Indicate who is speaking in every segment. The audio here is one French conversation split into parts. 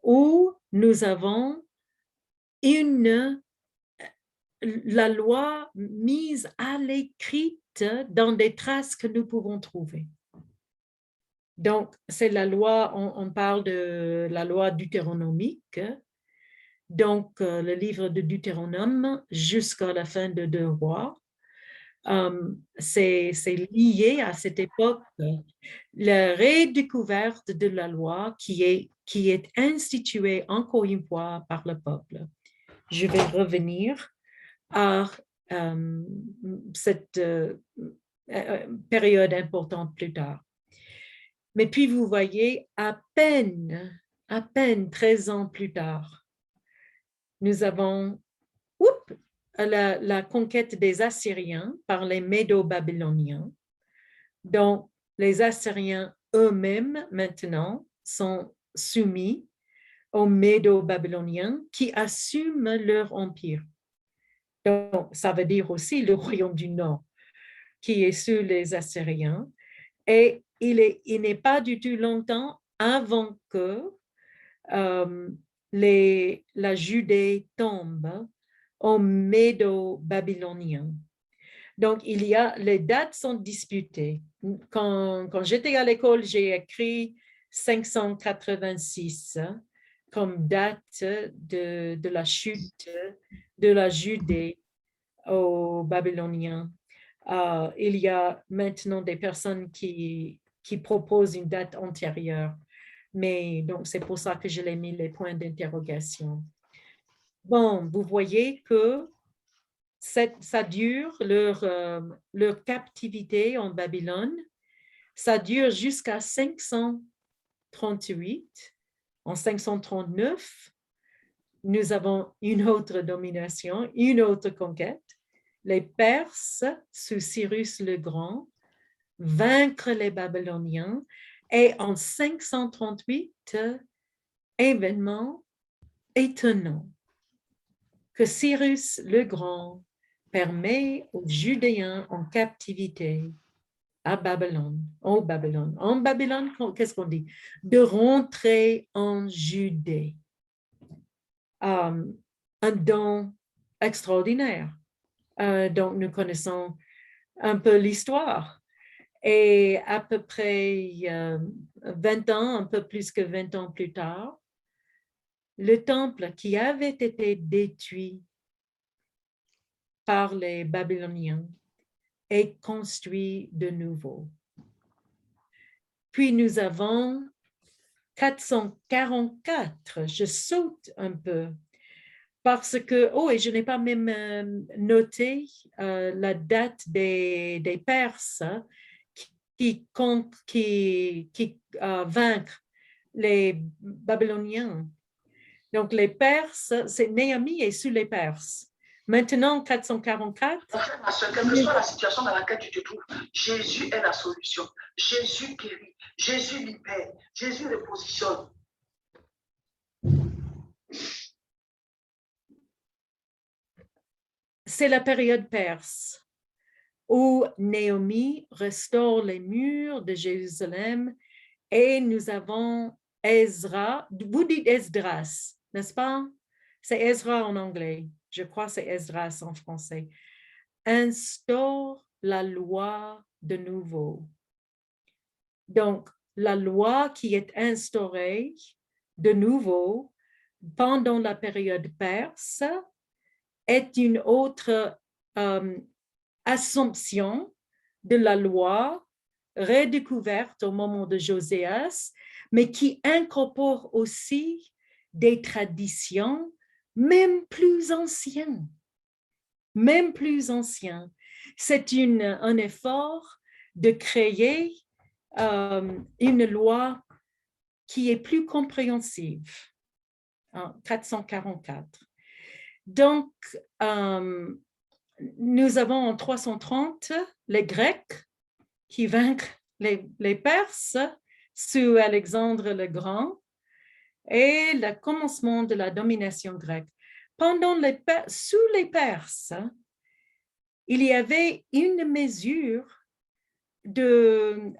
Speaker 1: où nous avons la loi mise à l'écrit dans des traces que nous pouvons trouver. Donc, c'est la loi, on parle de la loi deutéronomique. Donc, le livre de Deutéronome jusqu'à la fin de Deux Rois. C'est lié à cette époque, la redécouverte de la loi qui est instituée encore une fois par le peuple. Je vais revenir à cette période importante plus tard. Mais puis vous voyez, à peine 13 ans plus tard, nous avons la conquête des Assyriens par les Médo-Babyloniens. Donc, les Assyriens eux-mêmes, maintenant, sont soumis aux Médo-Babyloniens qui assument leur empire. Donc, ça veut dire aussi le royaume du Nord qui est sous les Assyriens. Et il n'est pas du tout longtemps avant que la Judée tombe aux Médo-Babyloniens. Donc, les dates sont disputées. Quand j'étais à l'école, j'ai écrit 586 comme date de la chute de la Judée aux Babyloniens. Il y a maintenant des personnes qui proposent une date antérieure. Mais donc, c'est pour ça que je l'ai mis les points d'interrogation. Bon, vous voyez que ça dure, leur captivité en Babylone, ça dure jusqu'à 538. En 539, nous avons une autre domination, une autre conquête. Les Perses, sous Cyrus le Grand, vaincre les Babyloniens. Et en 538, événement étonnant, que Cyrus le Grand permet aux Judéens en captivité à Babylone, en Babylone, qu'est-ce qu'on dit? De rentrer en Judée. Un don extraordinaire. Donc, nous connaissons un peu l'histoire. Et à peu près 20 ans, un peu plus que 20 ans plus tard, le temple qui avait été détruit par les Babyloniens est construit de nouveau. Puis nous avons 444, je saute un peu, parce que, et je n'ai pas même noté la date des Perses qui vaincre les Babyloniens. Donc, les Perses, c'est Néhémie est sous les Perses. Maintenant, 444.
Speaker 2: Ma soeur, quelle que soit la situation dans laquelle tu te trouves, Jésus est la solution. Jésus guérit, Jésus libère, Jésus repositionne.
Speaker 1: C'est la période perse où Néhémie restaure les murs de Jérusalem et nous avons Ezra, vous dites Esdras, n'est-ce pas? C'est Ezra en anglais, je crois que c'est Esdras en français. Instaure la loi de nouveau. Donc, la loi qui est instaurée de nouveau pendant la période perse est une autre assomption de la loi redécouverte au moment de Joséas, mais qui incorpore aussi des traditions même plus anciennes. Même plus anciennes. C'est un effort de créer une loi qui est plus compréhensive. 444. Donc, nous avons en 330 les Grecs qui vaincent les Perses sous Alexandre le Grand et le commencement de la domination grecque. Sous les Perses, il y avait une mesure de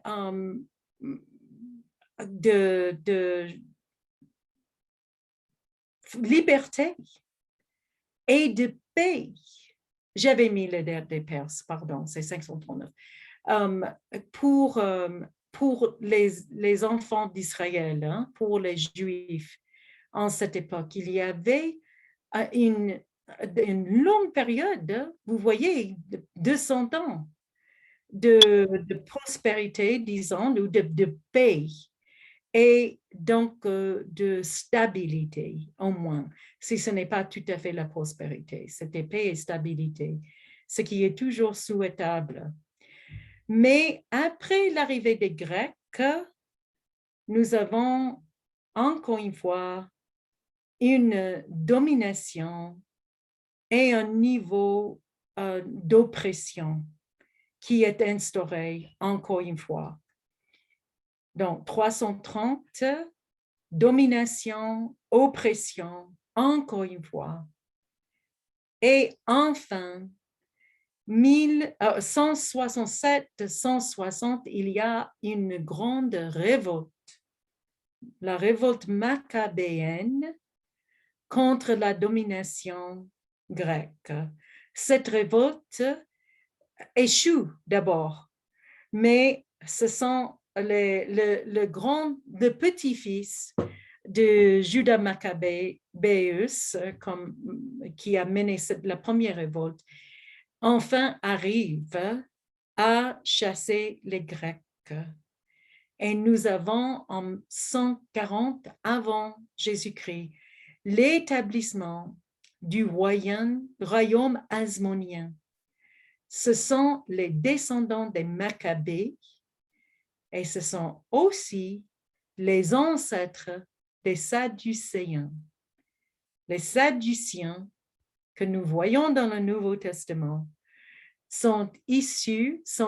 Speaker 1: liberté et de paix. J'avais mis le der des Perses, pardon, c'est 539. Pour les enfants d'Israël, hein, pour les Juifs en cette époque, il y avait une longue période, vous voyez, 200 ans de prospérité, disons, ou de paix, et donc de stabilité, au moins, si ce n'est pas tout à fait la prospérité. C'était paix et stabilité, ce qui est toujours souhaitable. Mais après l'arrivée des Grecs, nous avons encore une fois une domination et un niveau d'oppression qui est instauré encore une fois. Donc, 330, domination, oppression, encore une fois. Et enfin, 167, 160, il y a une grande révolte, la révolte maccabéenne contre la domination grecque. Cette révolte échoue d'abord, mais ce sont le petit-fils de Judas Maccabéus, qui a mené la première révolte, enfin arrive à chasser les Grecs. Et nous avons en 140 avant Jésus-Christ l'établissement du royaume hasmonien. Ce sont les descendants des Maccabées et ce sont aussi les ancêtres des Sadducéens. Les Sadduciens que nous voyons dans le Nouveau Testament sont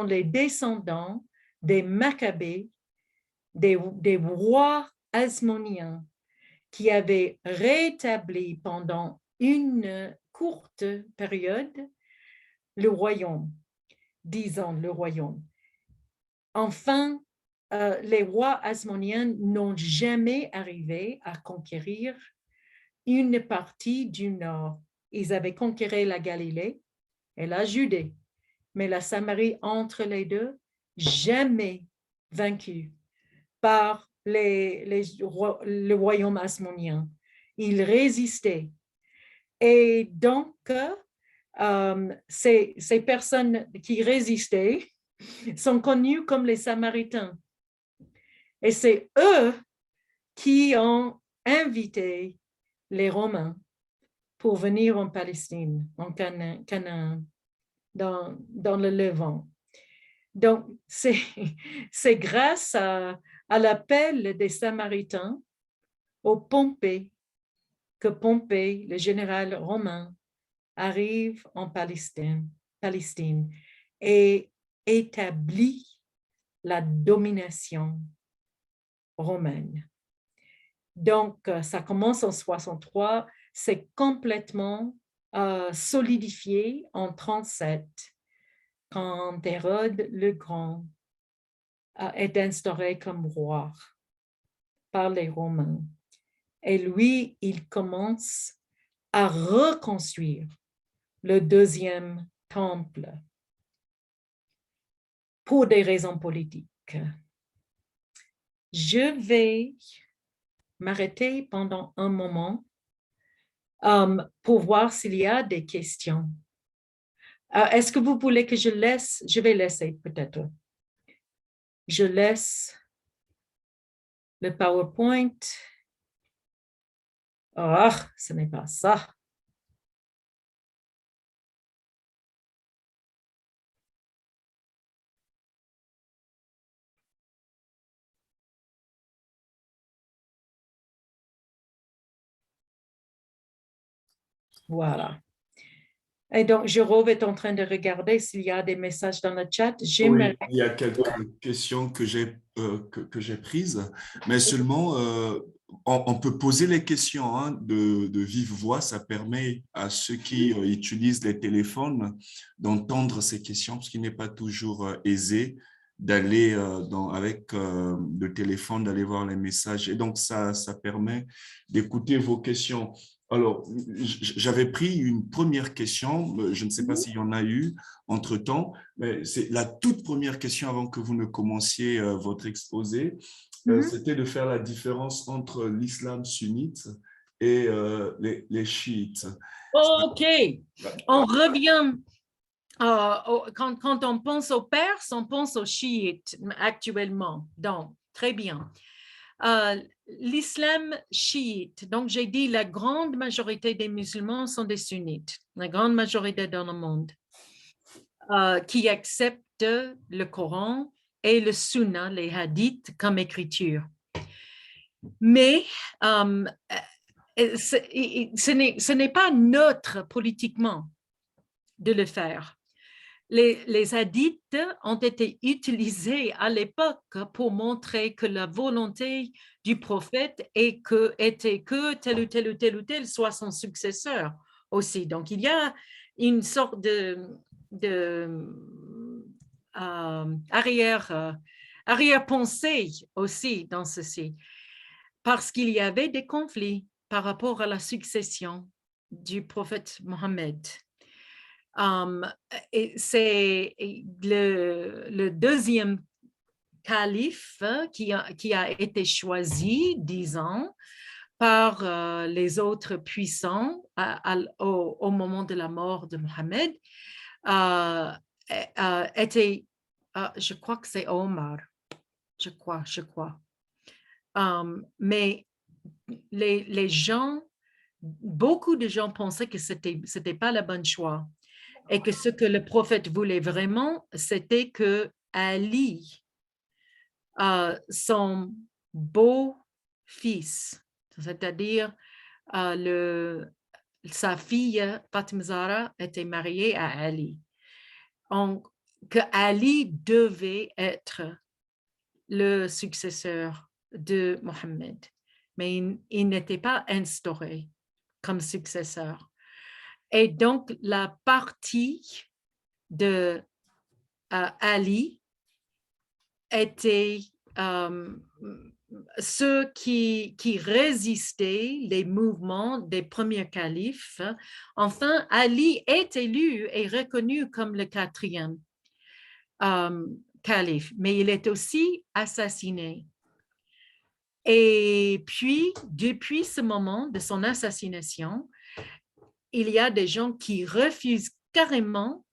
Speaker 1: les descendants des Maccabées, des rois hasmoniens qui avaient rétabli pendant une courte période le royaume, disons le royaume. Enfin, les rois hasmoniens n'ont jamais arrivé à conquérir une partie du nord. Ils avaient conquéré la Galilée et la Judée, mais la Samarie entre les deux, jamais vaincue par le royaume hasmonien. Ils résistaient. Et donc, ces personnes qui résistaient sont connues comme les Samaritains. Et c'est eux qui ont invité les Romains pour venir en Palestine, en Canaan, dans le Levant. Donc, c'est grâce à l'appel des Samaritains au Pompée que Pompée, le général romain, arrive en Palestine et établit la domination romaine. Donc, ça commence en 63, c'est complètement solidifié en 37, quand Hérode le Grand est instauré comme roi par les Romains. Et lui, il commence à reconstruire le deuxième temple pour des raisons politiques. Je vais m'arrêter pendant un moment pour voir s'il y a des questions. Est-ce que vous voulez que je vais laisser peut-être. Je laisse le PowerPoint. Ah, ce n'est pas ça. Voilà. Et donc, Jérôme est en train de regarder s'il y a des messages dans le chat.
Speaker 3: Oui, il y a quelques questions que j'ai prises, mais seulement, on peut poser les questions de vive voix. Ça permet à ceux qui utilisent les téléphones d'entendre ces questions, parce qu'il n'est pas toujours aisé d'aller avec le téléphone, d'aller voir les messages. Et donc, ça permet d'écouter vos questions. Alors, j'avais pris une première question, je ne sais pas s'il y en a eu entre-temps, mais c'est la toute première question avant que vous ne commenciez votre exposé, c'était de faire la différence entre l'islam sunnite et les chiites.
Speaker 1: OK, on revient. Quand on pense aux Perses, on pense aux chiites actuellement. Donc, très bien. L'islam chiite, donc j'ai dit la grande majorité des musulmans sont des sunnites, la grande majorité dans le monde, qui acceptent le Coran et le Sunna, les hadiths, comme écriture. Mais ce n'est pas neutre politiquement de le faire. Les hadiths ont été utilisés à l'époque pour montrer que la volonté du prophète était que tel ou tel soit son successeur aussi. Donc, il y a une sorte arrière-pensée aussi dans ceci, parce qu'il y avait des conflits par rapport à la succession du prophète Mohammed. Et c'est le deuxième calife qui a été choisi, disons, par les autres puissants au moment de la mort de Mohammed, était, je crois que c'est Omar, je crois. Mais les gens, beaucoup de gens pensaient que c'était pas le bon choix. Et que ce que le prophète voulait vraiment, c'était que Ali, son beau-fils, c'est-à-dire sa fille Fatima Zahra était mariée à Ali. Que Ali devait être le successeur de Mohammed, mais il n'était pas instauré comme successeur. Et donc, la partie de Ali était ceux qui résistaient les mouvements des premiers califes. Enfin, Ali est élu et reconnu comme le quatrième calife, mais il est aussi assassiné. Et puis, depuis ce moment de son assassination, il y a des gens qui refusent carrément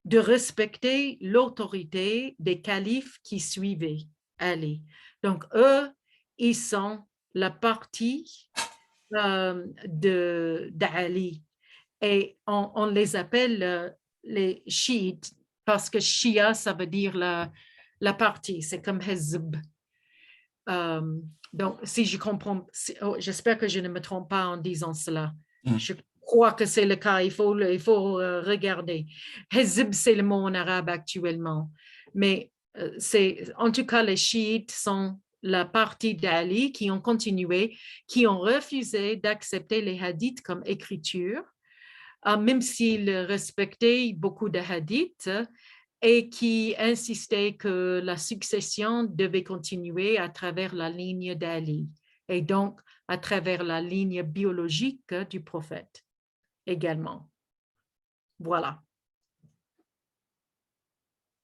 Speaker 1: de respecter l'autorité des califes qui suivaient Ali. Donc, eux, ils sont la partie d'Ali. Et on les appelle les chiites, parce que Shia, ça veut dire la partie, c'est comme Hezb. Donc, si je comprends, j'espère que je ne me trompe pas en disant cela. Je crois que c'est le cas, il faut regarder. Hezb, c'est le mot en arabe actuellement. Mais en tout cas, les chiites sont la partie d'Ali qui ont continué, qui ont refusé d'accepter les hadiths comme écriture, même s'ils respectaient beaucoup de hadiths, et qui insistait que la succession devait continuer à travers la ligne d'Ali et donc à travers la ligne biologique du prophète également. Voilà.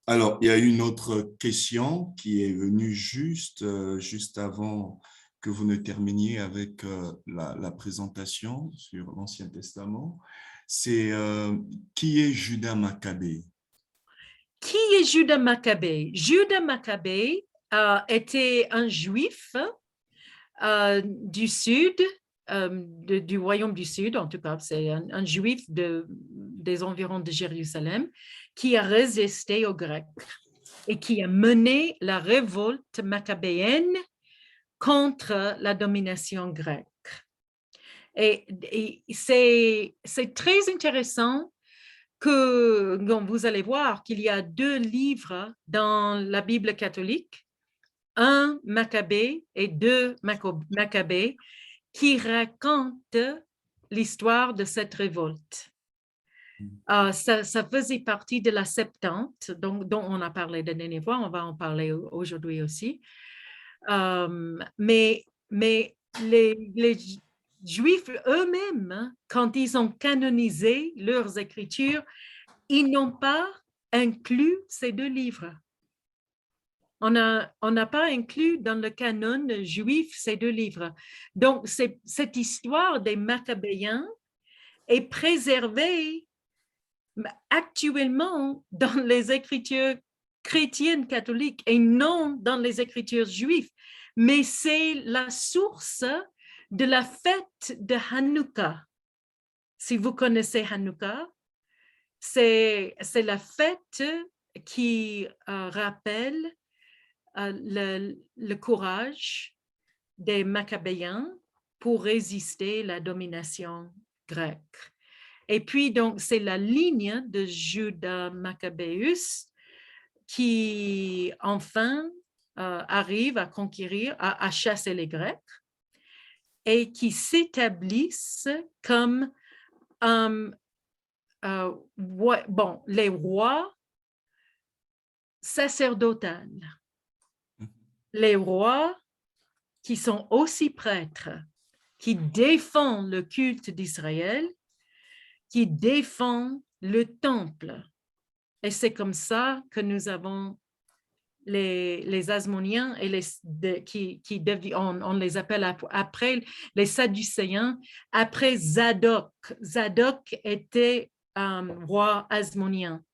Speaker 3: Alors, il y a une autre question qui est venue juste avant que vous ne terminiez avec la présentation sur l'Ancien Testament. C'est qui est Judas Maccabée?
Speaker 1: Qui est Judas Maccabée? Judas Maccabée était un juif du sud, du royaume du sud, en tout cas, c'est un juif des environs de Jérusalem qui a résisté aux Grecs et qui a mené la révolte maccabéenne contre la domination grecque. Et c'est très intéressant que vous allez voir qu'il y a 2 livres dans la Bible catholique, un Maccabée et 2 Maccabées, qui racontent l'histoire de cette révolte. Ça faisait partie de la Septante, dont on a parlé la dernière fois, on va en parler aujourd'hui aussi. Mais les Juifs eux-mêmes, hein, quand ils ont canonisé leurs écritures, ils n'ont pas inclus ces deux livres. On n'a pas inclus dans le canon juif ces deux livres. Donc, cette histoire des Maccabéens est préservée actuellement dans les écritures chrétiennes catholiques et non dans les écritures juives. Mais c'est la source de la fête de Hanouka. Si vous connaissez Hanouka, c'est la fête qui rappelle le courage des Maccabéens pour résister à la domination grecque. Et puis, donc, c'est la ligne de Judas Maccabéus qui, enfin, arrive à conquérir, à chasser les Grecs et qui s'établissent comme les rois sacerdotales, les rois qui sont aussi prêtres, qui défendent le culte d'Israël, qui défendent le temple. Et c'est comme ça que nous avons les Hasmoniens et on les appelle après les Sadducéens, après Zadok. Zadok était roi hasmonien.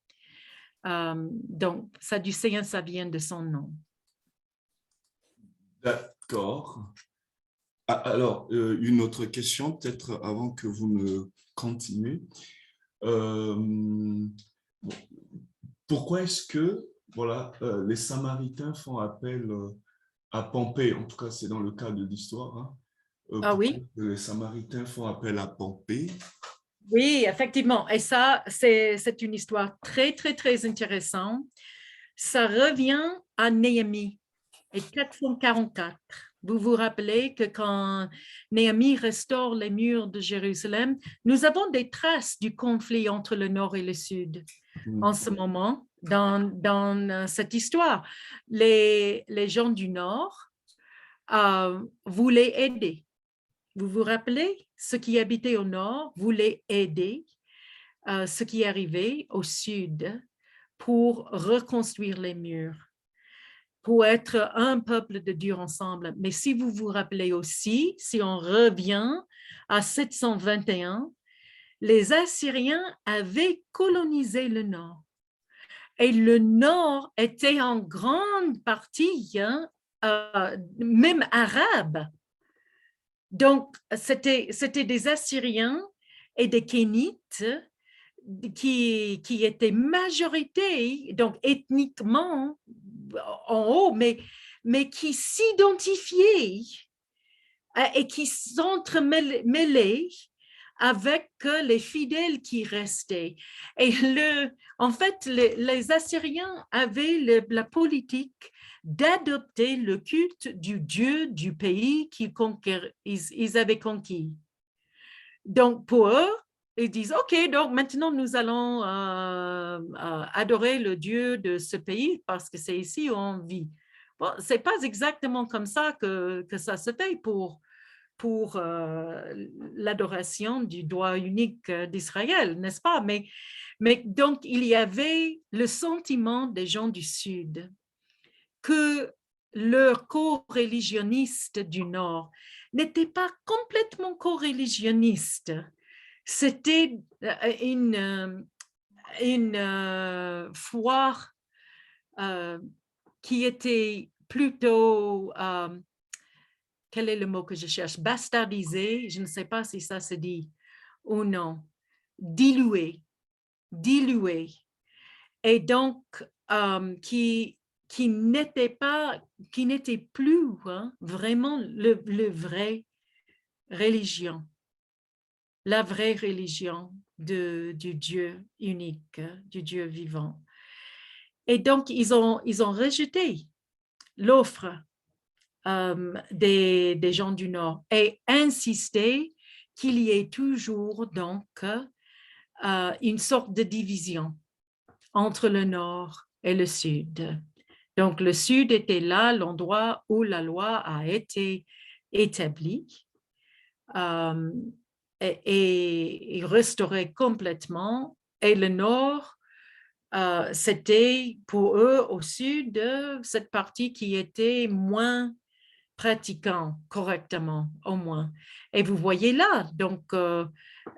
Speaker 1: Donc, Sadducéen, ça vient de son nom.
Speaker 3: D'accord. Alors, une autre question, peut-être avant que vous ne continuez. Pourquoi est-ce que les Samaritains font appel à Pompée? En tout cas, c'est dans le cas de l'histoire. Hein.
Speaker 1: Oui.
Speaker 3: Les Samaritains font appel à Pompée.
Speaker 1: Oui, effectivement. Et ça, c'est une histoire très, très, très intéressante. Ça revient à Néhémie et 444. Vous vous rappelez que quand Néhémie restaure les murs de Jérusalem, nous avons des traces du conflit entre le nord et le sud en ce moment dans cette histoire. Les gens du nord voulaient aider. Vous vous rappelez, ceux qui habitaient au nord voulaient aider ceux qui arrivaient au sud pour reconstruire les murs, pour être un peuple de Dieu ensemble. Mais si vous vous rappelez aussi, si on revient à 721, les Assyriens avaient colonisé le nord. Et le nord était en grande partie, même arabe. Donc, c'était des Assyriens et des Kénites qui étaient majorité, donc ethniquement en haut, mais qui s'identifiaient et qui s'entremêlaient avec les fidèles qui restaient. Et en fait, les Assyriens avaient la politique d'adopter le culte du Dieu du pays qu'ils avaient conquis. Donc, pour eux, ils disent, OK, donc maintenant nous allons adorer le Dieu de ce pays parce que c'est ici où on vit. Bon, ce n'est pas exactement comme ça que ça se fait pour l'adoration du droit unique d'Israël, n'est-ce pas? Mais donc, il y avait le sentiment des gens du Sud que leurs co-religionnistes du Nord n'étaient pas complètement co-religionnistes. C'était une foi qui était plutôt quel est le mot que je cherche? Bastardisé, je ne sais pas si ça se dit ou non. Dilué. Et donc, qui n'était plus vraiment le vrai religion, la vraie religion du Dieu unique, du Dieu vivant. Et donc, ils ont rejeté l'offre des gens du Nord et insisté qu'il y ait toujours donc une sorte de division entre le Nord et le Sud. Donc, le Sud était là, l'endroit où la loi a été établie, et restauré complètement. Et le nord, c'était pour eux au sud cette partie qui était moins pratiquant correctement, au moins. Et vous voyez là, donc,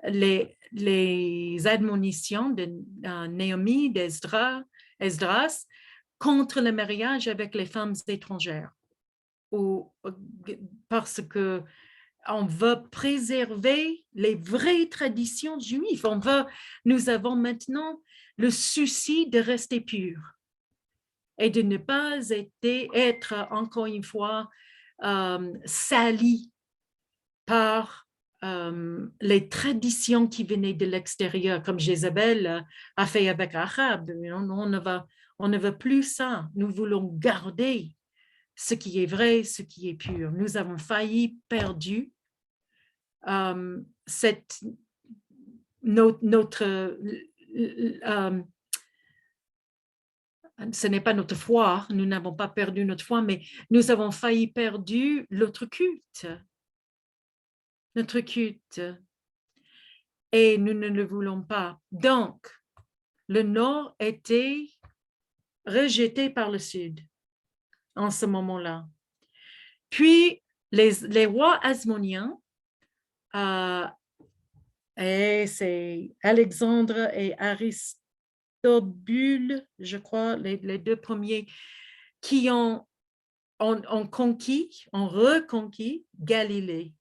Speaker 1: les admonitions de Naomi, Esdras, contre le mariage avec les femmes étrangères. Parce que on veut préserver les vraies traditions juives. Nous avons maintenant le souci de rester purs et de ne pas être encore une fois, salis par les traditions qui venaient de l'extérieur, comme Jézabel a fait avec Achab. On ne veut plus ça. Nous voulons garder ce qui est vrai, ce qui est pur. Nous avons failli perdu ce n'est pas notre foi, nous n'avons pas perdu notre foi, mais nous avons failli perdre notre culte. Et nous ne le voulons pas. Donc, le nord était rejeté par le sud en ce moment-là. Puis, les rois hasmoniens, et c'est Alexandre et Aristobule, je crois, les deux premiers, qui ont reconquis Galilée.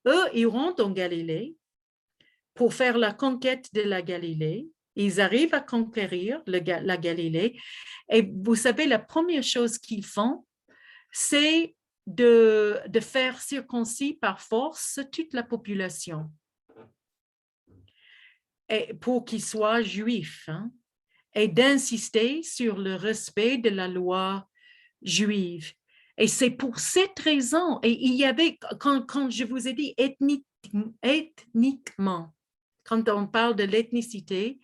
Speaker 1: Eux iront en Galilée pour faire la conquête de la Galilée. Ils arrivent à conquérir la Galilée. Et vous savez, la première chose qu'ils font, c'est de faire circoncis par force toute la population et pour qu'ils soient juifs, hein, et d'insister sur le respect de la loi juive. Et c'est pour cette raison, et il y avait, quand je vous ai dit ethniquement, quand on parle de l'ethnicité,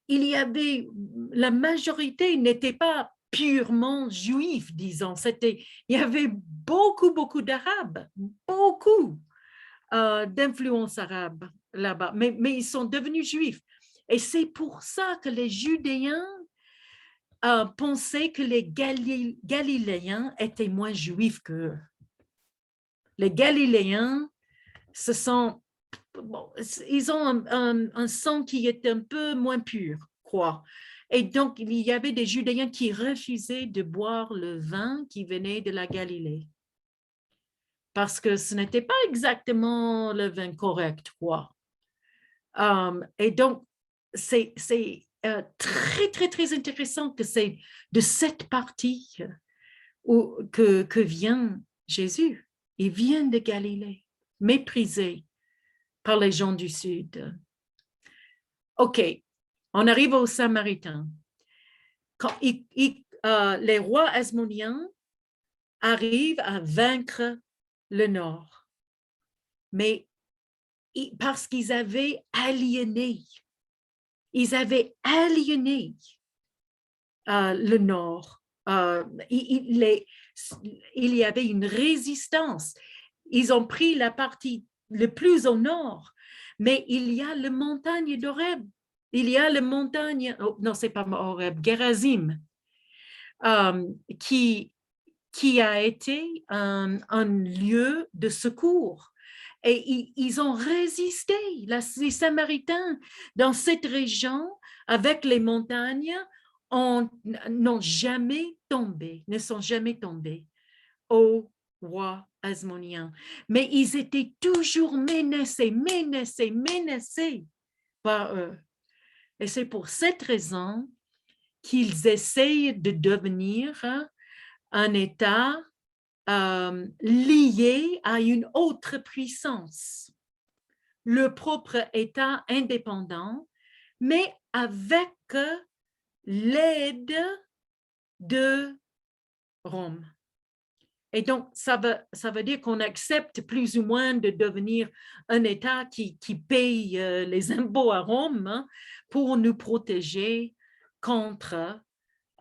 Speaker 1: il y avait, la majorité n'était pas purement juif, disons. Il y avait beaucoup d'Arabes, beaucoup d'influence arabe là-bas, mais ils sont devenus juifs. Et c'est pour ça que les Judéens pensaient que les Galiléens étaient moins juifs qu'eux. Les Galiléens, ils ont un sang qui est un peu moins pur, quoi. Et donc, il y avait des Judéens qui refusaient de boire le vin qui venait de la Galilée. Parce que ce n'était pas exactement le vin correct, quoi. Et donc, c'est très intéressant que c'est de cette partie que vient Jésus. Il vient de Galilée, méprisé par les gens du Sud. OK, on arrive aux Samaritains. Quand les rois hasmoniens arrivent à vaincre le Nord, mais parce qu'ils avaient aliéné le Nord. Il y avait une résistance. Ils ont pris la partie le plus au nord, mais il y a la montagne d'Horeb. Il y a la montagne, non, c'est pas Horeb, Gerazim, qui a été un lieu de secours. Et ils ont résisté, les Samaritains, dans cette région, avec les montagnes, ne sont jamais tombés aux rois hasmoniens. Mais ils étaient toujours menacés par eux. Et c'est pour cette raison qu'ils essayent de devenir un État lié à une autre puissance, le propre État indépendant, mais avec l'aide de Rome. Et donc, ça veut dire qu'on accepte plus ou moins de devenir un État qui paye les impôts à Rome, hein, pour nous protéger contre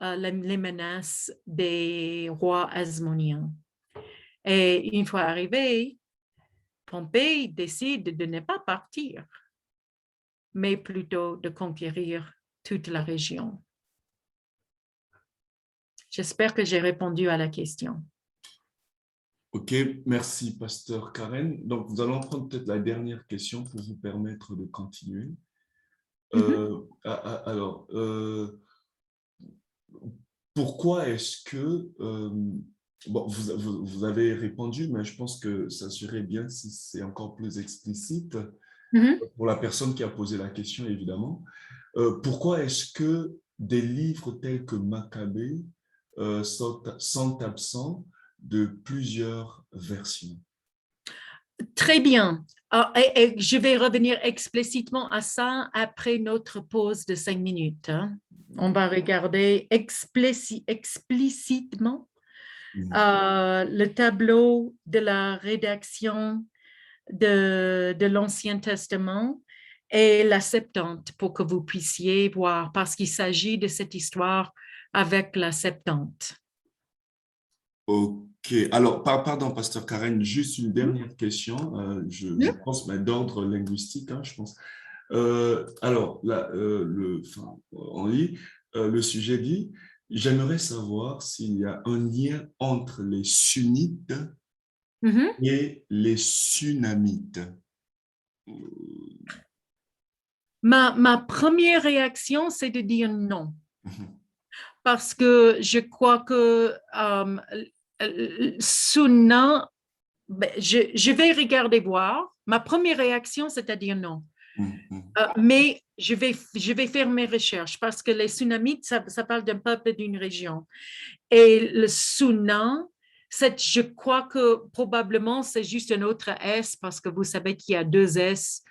Speaker 1: les menaces des rois hasmoniens. Et une fois arrivé, Pompée décide de ne pas partir, mais plutôt de conquérir toute la région. J'espère que j'ai répondu à la question.
Speaker 3: OK, merci, pasteur Karen. Donc, nous allons prendre peut-être la dernière question pour vous permettre de continuer. Alors, pourquoi est-ce que, bon, vous avez répondu, mais je pense que ça serait bien si c'est encore plus explicite pour la personne qui a posé la question, évidemment. Pourquoi est-ce que des livres tels que Maccabée sont absents de plusieurs versions?
Speaker 1: Très bien. Et je vais revenir explicitement à ça après notre pause de 5 minutes. On va regarder explicitement le tableau de la rédaction de l'Ancien Testament et la Septante pour que vous puissiez voir, parce qu'il s'agit de cette histoire avec la Septante.
Speaker 3: OK. Alors, pardon, pasteur Karen, juste une dernière question, je pense, mais d'ordre linguistique, je pense. Alors, là, on lit, le sujet dit, j'aimerais savoir s'il y a un lien entre les sunnites et les sunamites.
Speaker 1: Ma première réaction, c'est de dire non. Parce que je crois que Sunna, je vais regarder voir. Ma première réaction, c'est à dire non. Mais je vais faire mes recherches parce que les Sunamites, ça parle d'un peuple d'une région. Et le Sunna, je crois que probablement c'est juste un autre S parce que vous savez qu'il y a 2 S